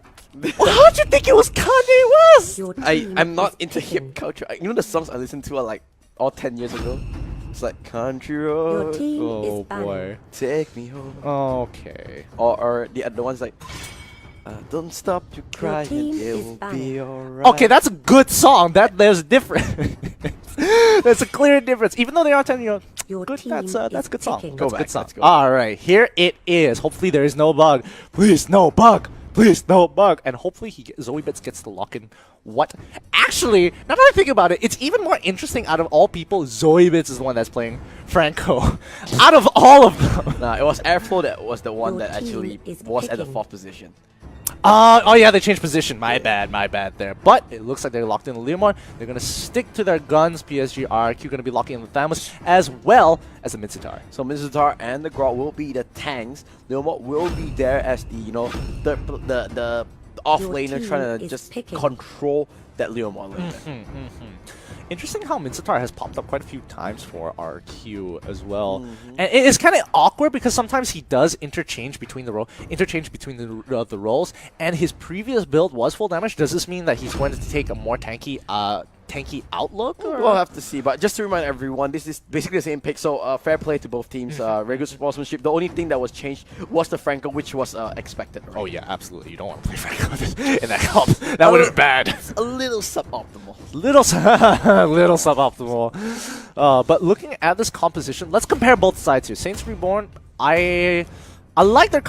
How did you think it was Kanye West? I'm not into hip culture. You know the songs I listened to are like all 10 years ago? It's like Country Road, Oh boy. Take Me Home. Okay. Or the other ones like Don't Stop You Crying, it will be alright. Okay, that's a good song. There's a difference. There's a clear difference. Even though they are 10-year-old. Good, that's a good song. Go That's back, a good song. let's go. Alright, here it is. Hopefully there is no bug. Please, no bug. Please, no bug. And hopefully Zoebits gets the lock-in. What? Actually, now that I think about it, it's even more interesting out of all people, Zoebits is the one that's playing Franco. Out of all of them. Nah, it was Airflow that was the one that actually was at the 4th position. Oh yeah, they changed position. My bad there. But it looks like they're locked in the Leomord. They're going to stick to their guns. Psg Rrq going to be locking in the Thamus as well as the Mitsutar. So Mitsutar and the Grok will be the tanks. Leomord will be there as the, you know, the off laner trying to just control that Leomord laner. Interesting how Mitsutar has popped up quite a few times for RQ as well, and it's kind of awkward because sometimes he does interchange between the roles. And his previous build was full damage. Does this mean that he's going to take a more tanky outlook? Or? We'll have to see, but just to remind everyone, this is basically the same pick, so fair play to both teams. Very good sportsmanship. The only thing that was changed was the Franco, which was expected. Right? Oh yeah, absolutely. You don't want to play Franco in that comp. That would have been bad. A little suboptimal. Little suboptimal. But looking at this composition, let's compare both sides here. Saints Reborn, I like their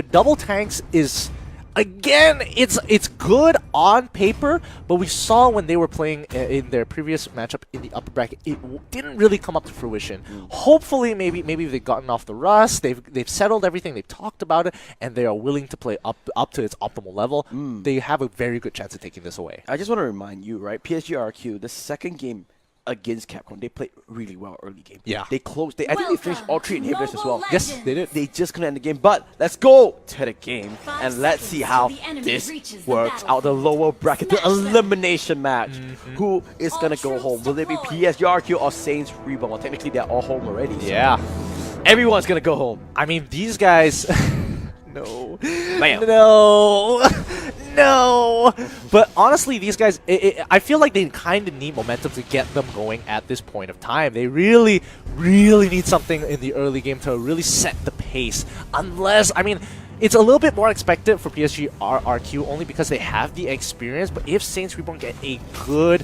double tanks is. Again, it's good on paper, but we saw when they were playing in their previous matchup in the upper bracket, it didn't really come up to fruition. Hopefully, maybe they've gotten off the rust, they've settled everything, they've talked about it, and they are willing to play up to its optimal level. They have a very good chance of taking this away. I just want to remind you, right? Psg Rrq, the second game against Capcom, they played really well early game. Yeah. They closed. I think they finished all 3 inhibitors as well. Yes, they did. They just couldn't end the game. But let's go to the game and let's see how this works out. The lower bracket, the elimination match. Who is going to go home? Will it be Psg Rrq or Saints Reborn? Well, technically, they're all home already. So Yeah. everyone's going to go home. I mean, these guys... No. Bam. No. But honestly, these guys, I feel like they kind of need momentum to get them going at this point of time. They really, really need something in the early game to really set the pace. Unless, I mean, it's a little bit more expected for Psg Rrq only because they have the experience. But if Saints Reborn get a good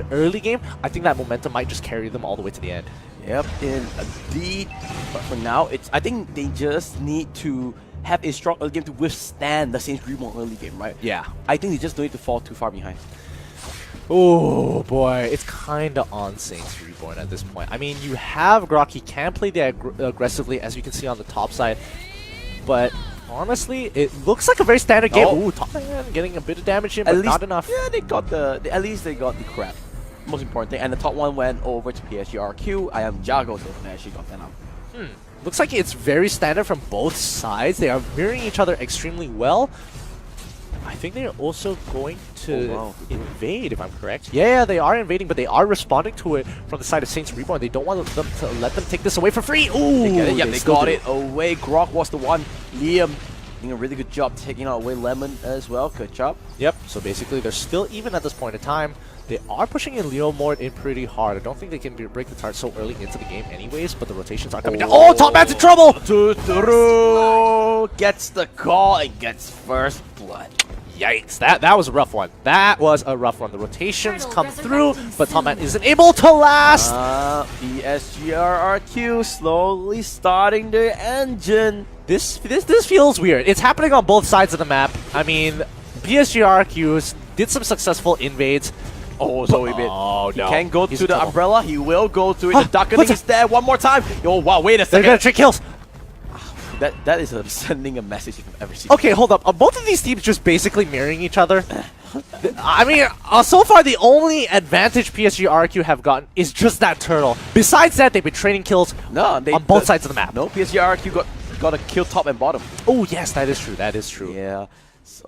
early game, I think that momentum might just carry them all the way to the end. Yep, indeed. But for now, I think they just need to have a strong early game to withstand the Saints Reborn early game, right? Yeah. I think they just don't need to fall too far behind. Oh boy, it's kind of on Saints Reborn at this point. I mean, you have Grok, he can play the aggressively, as you can see on the top side, but honestly, it looks like a very standard game. Ooh, top man getting a bit of damage in, but not enough. Yeah, at least they got the crap. Most important thing, and the top one went over to Psg Rrq. I am Jago, so they actually got that up. Looks like it's very standard from both sides. They are mirroring each other extremely well. I think they're also going to invade, if I'm correct. Yeah, they are invading, but they are responding to it from the side of Saints Reborn. They don't want them to let them take this away for free. Ooh, they get it. Yep, they got it away. Grok was the one. Liam doing a really good job taking out away Lemon as well. Good job. Yep, so basically they're still even at this point in time. They are pushing in Leomord in pretty hard. I don't think they can break the target so early into the game anyways, but the rotations are coming down. Oh, top man's in trouble! Tuturu gets the call and gets first blood. Yikes, that was a rough one. That was a rough one. The rotations come through, but Top Man isn't able to last. Psg Rrq slowly starting their engine. This feels weird. It's happening on both sides of the map. I mean, Psg Rrq did some successful invades. Oh, so no. He can go to the umbrella. He will go to it. The darkening is there one more time. Oh, wow, wait a second. They're gonna trick kills. That is sending a message if I've ever seen. Okay, hold up. Are both of these teams just basically mirroring each other? I mean, so far the only advantage Psg Rrq have gotten is just that turtle. Besides that, they've been trading kills on both sides of the map. No, Psg Rrq got to kill top and bottom. Oh, yes, that is true. That is true. Yeah. So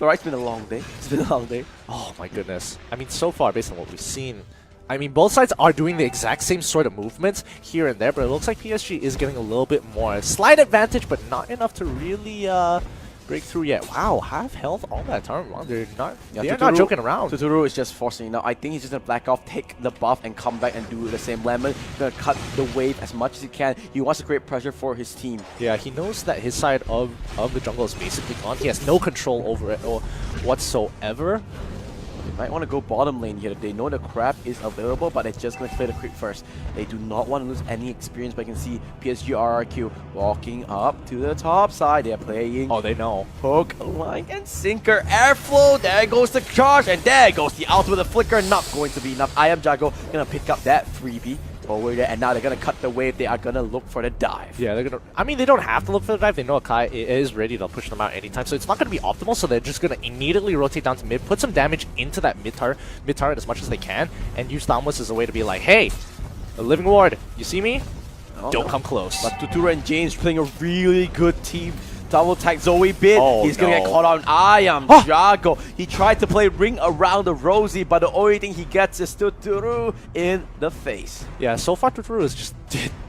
it's been a long day. It's been a long day. Oh, my goodness. I mean, so far, based on what we've seen, I mean, both sides are doing the exact same sort of movements here and there, but it looks like PSG is getting a little bit more. Slight advantage, but not enough to really breakthrough yet. Wow, half health all that time. Wow, they're not Yeah, not joking around. Tuturu is just forcing it now. I think he's just gonna back off, take the buff, and come back and do the same. Lemon gonna cut the wave as much as he can. He wants to create pressure for his team. Yeah, he knows that his side of the jungle is basically gone. He has no control over it or whatsoever. They might want to go bottom lane here. They know the crab is available, but they're just going to clear the creep first. They do not want to lose any experience, but you can see Psg Rrq walking up to the top side. They're playing. Oh, they know. Hook, line, and sinker. Airflow. There goes the charge, and there goes the ultimate. The flicker. Not going to be enough. I am Jago going to pick up that freebie over there, and now they're going to cut the wave. They are going to look for the dive. Yeah, they're going to... I mean, they don't have to look for the dive. They know Akai is ready to push them out anytime, so it's not going to be optimal, so they're just going to immediately rotate down to mid, put some damage into that mid turret as much as they can, and use Thamos as a way to be like, hey, the Living Ward, you see me? Oh, Don't come close. But Tuturu and James playing a really good team. Double tag Zoe bit. Oh, He's gonna get caught on. I am Jago. He tried to play ring around the Rosie, but the only thing he gets is Tuturu in the face. Yeah, so far Tuturu is just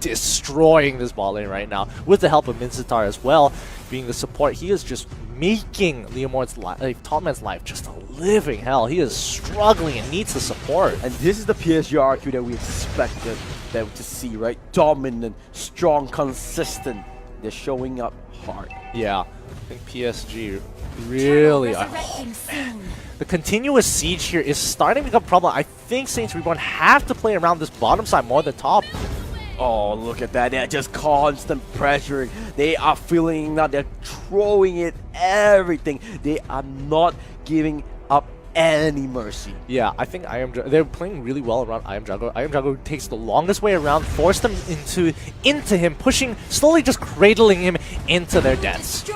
destroying this ball lane right now, with the help of Minzitar as well, being the support. He is just making Leomord's top man's life just a living hell. He is struggling and needs the support. And this is the Psg Rrq that we expected them to see, right? Dominant, strong, consistent. They're showing up hard. Yeah, I think PSG really are. Oh, man. The continuous siege here is starting to become a problem. I think Saints Reborn have to play around this bottom side more than top. Oh, look at that. They're just constant pressuring. They are feeling that they're throwing it everything. They are not giving up any mercy. Yeah, I think they're playing really well around I Am Jago. I Am Jago takes the longest way around, forced them into him, pushing, slowly just cradling him into their deaths.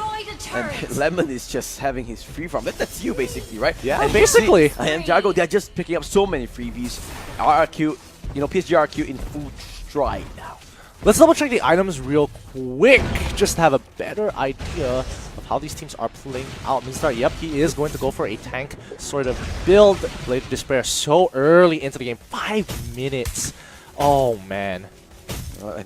And Lemon is just having his free farm. That's you basically, right? Yeah, and basically. I Am Jago, they're just picking up so many freebies. Rrq, you know, Psg Rrq in full stride now. Let's double check the items real quick, just to have a better idea of how these teams are playing out. Minzitar, yep, he is going to go for a tank sort of build. Blade of Despair so early into the game, 5 minutes. Oh man.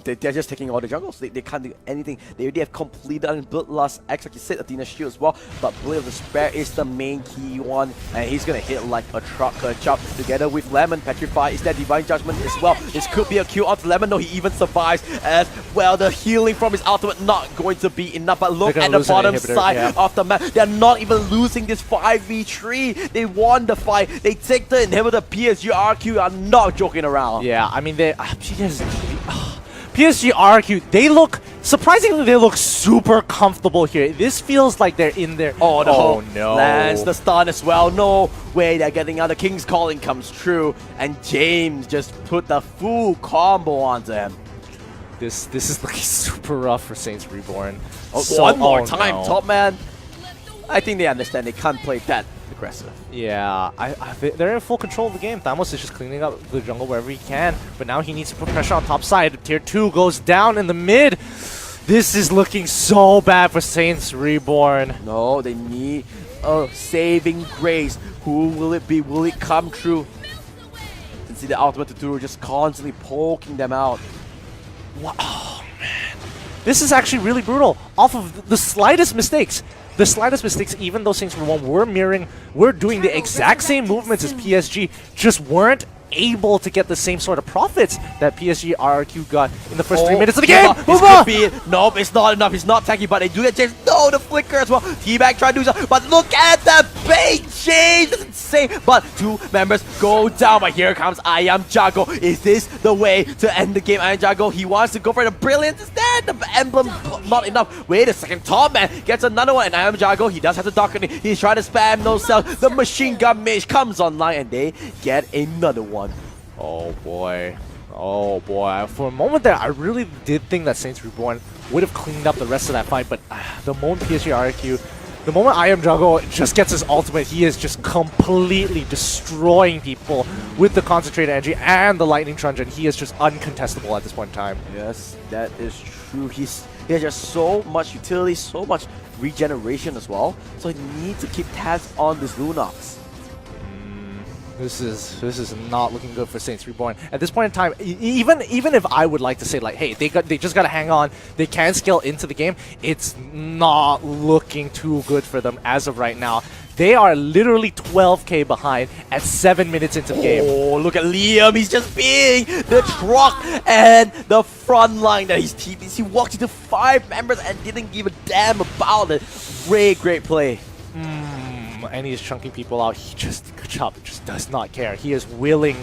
They're just taking all the jungles. They can't do anything. They already have completed and built last X, like you said, Athena Shield as well. But Blade of Despair is the main key one, and he's gonna hit like a truck chop together with Lemon. Petrify is that Divine Judgment as well. This could be a kill onto Lemon, though he even survives as well. The healing from his ultimate not going to be enough. But look at the bottom side of the map. They're not even losing this 5v3. They won the fight. They take the inhibitor. Psg Rrq are not joking around. Yeah, I mean, Psg Rrq, they look, surprisingly, they look super comfortable here. This feels like they're in there. Oh no. Lands the stun as well. No way they're getting out. The King's Calling comes true. And James just put the full combo onto him. This is looking super rough for Saints Reborn. Oh, so, one more time, no. Top man. I think they understand they can't play that aggressive. Yeah, they're in full control of the game. Thamos is just cleaning up the jungle wherever he can, but now he needs to put pressure on top side. Tier 2 goes down in the mid. This is looking so bad for Saints Reborn. No, they need a saving grace. Who will it be? Will it come true? And see the ultimate Tuturu just constantly poking them out. Wow. Oh, man. This is actually really brutal. Off of the slightest mistakes. The slightest mistakes, even though Saints Reborn were doing the exact same movements as PSG, just weren't able to get the same sort of profits that Psg Rrq got in the first 3 minutes of the game. This could be it. Nope, it's not enough. He's not tanky, but they do get James. No, the flicker as well. T-Bag trying to do something, but look at the bait, James. That's insane. But 2 members go down. But here comes I Am Jago. Is this the way to end the game? I Am Jago, he wants to go for the brilliance instead. The emblem, not enough. Wait a second. Top man gets another one, and I Am Jago, he does have to darken it. He's trying to spam no cells. The machine gun mage comes online, and they get another one. Oh boy. Oh boy. For a moment there, I really did think that Saints Reborn would have cleaned up the rest of that fight, but the moment Psg Rrq, the moment I Am Jago just gets his ultimate, he is just completely destroying people with the concentrated energy and the lightning truncheon. He is just uncontestable at this point in time. Yes, that is true. He has just so much utility, so much regeneration as well. So he needs to keep tabs on this Lunox. This is not looking good for Saints Reborn at this point in time. Even if I would like to say like, hey, they just gotta hang on, they can scale into the game. It's not looking too good for them as of right now. They are literally 12k behind at 7 minutes into the game. Oh, look at Liam. He's just being the truck and the front line that he's TPs. He walked into 5 members and didn't give a damn about it. Great play. And he's chunking people out. He just, good job, just does not care. He is willing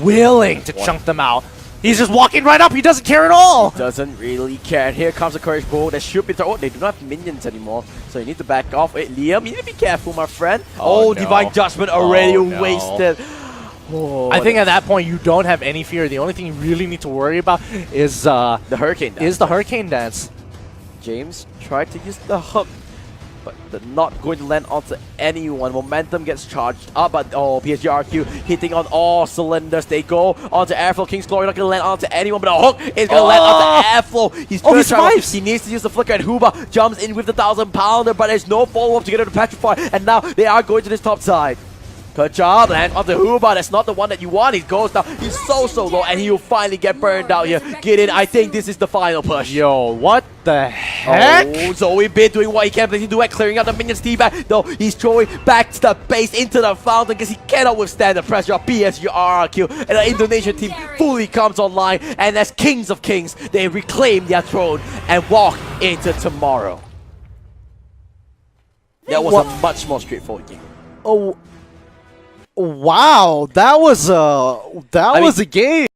to chunk them out. He's just walking right up. He doesn't care at all. Doesn't really care. And here comes the courage bow. That should be. Oh, they do not have minions anymore, so you need to back off. Wait, Liam, you need to be careful, my friend. Oh, no. Divine Judgment already wasted. Oh, I think at that point you don't have any fear. The only thing you really need to worry about is the hurricane dance. James tried to use the hook, but they're not going to land onto anyone. Momentum gets charged up, but Psg Rrq hitting on all cylinders. They go onto Airflow. King's Glory not going to land onto anyone, but a hook is going to land onto Airflow. He survives. He needs to use the flicker, and Huba jumps in with the 1,000-pounder, but there's no follow-up to get him to petrify, and now they are going to this top side. Good job, land onto Huba. That's not the one that you want. He goes now. He's so low, and he'll finally get burned out here. Get in. I think this is the final push. Yo, what the heck? Oh, Zoe Bid doing what he can, but he do it, clearing out the minions teabag. Though he's throwing back to the base into the fountain because he cannot withstand the pressure of Psg Rrq. And the Indonesian team fully comes online, and as kings of kings, they reclaim their throne and walk into tomorrow. That was a much more straightforward game. Oh. Wow, that was a game.